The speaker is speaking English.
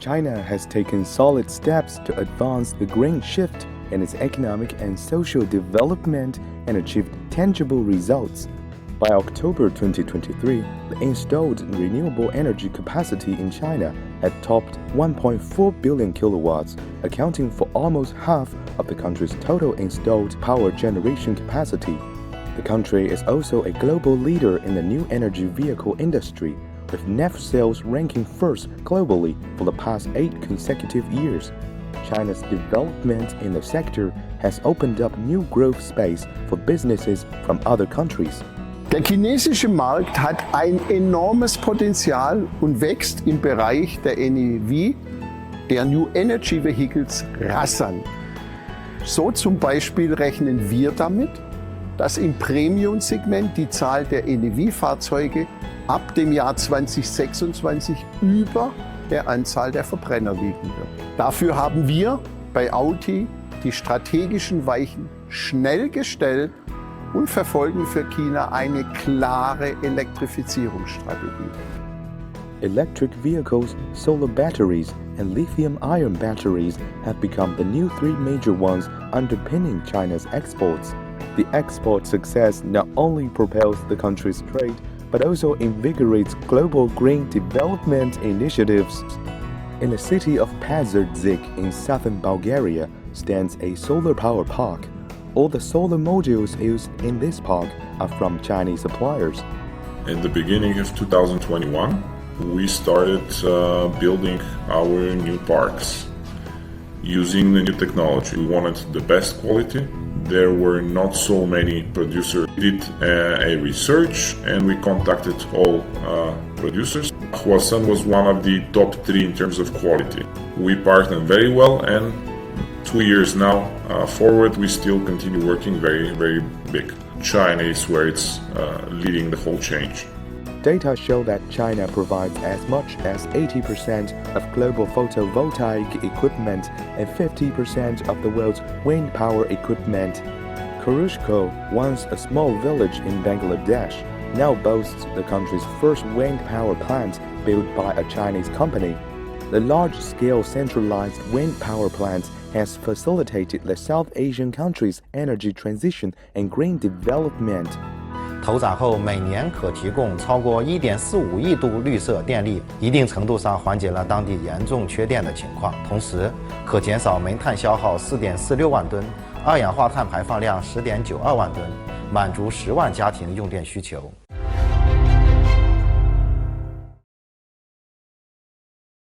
China has taken solid steps to advance the green shift in its economic and social development and achieved tangible results. By October 2023, the installed renewable energy capacity in China had topped 1.4 billion kilowatts, accounting for almost half of the country's total installed power generation capacity. The country is also a global leader in the new energy vehicle industry, with NEF sales ranking first globally for the past 8 consecutive years. China's development in the sector has opened up new growth space for businesses from other countries. Der chinesische Markt hat ein enormes Potenzial und wächst im Bereich der NEV, der New Energy Vehicles, rasant. So zum Beispiel rechnen wir damit, dass im Premium-Segment die Zahl der NEV-Fahrzeuge ab dem Jahr 2026 über der Anzahl der Verbrenner liegen wird. Dafür haben wir bei Audi die strategischen Weichen schnell gestellt und verfolgen für China eine klare Elektrifizierungsstrategie. Electric vehicles, solar batteries, and lithium-ion batteries have become the new 3 major ones underpinning China's exports. The export success not only propels the country's trade, but also invigorates global green development initiatives. In the city of Pazardzik in southern Bulgaria stands a solar power park. All the solar modules used in this park are from Chinese suppliers. In the beginning of 2021, we started building our new parks using the new technology. We wanted the best quality. There were not so many producers. We did a research and we contacted all producers. Ásan was one of the top 3 in terms of quality. We partnered very well, and 2 years now forward, we still continue working very, very big. China is where it's leading the whole change. Data show that China provides as much as 80% of global photovoltaic equipment and 50% of the world's wind power equipment. Kurushko, once a small village in Bangladesh, now boasts the country's first wind power plant built by a Chinese company. The large-scale centralized wind power plant has facilitated the South Asian countries' energy transition and green development. 投产后每年可提供超过 1.45 亿度绿色电力，一定程度上缓解了当地严重缺电的情况，同时可减少煤炭消耗 4.46 万吨，二氧化碳排放量 10.92 万吨，满足10万家庭用电需求。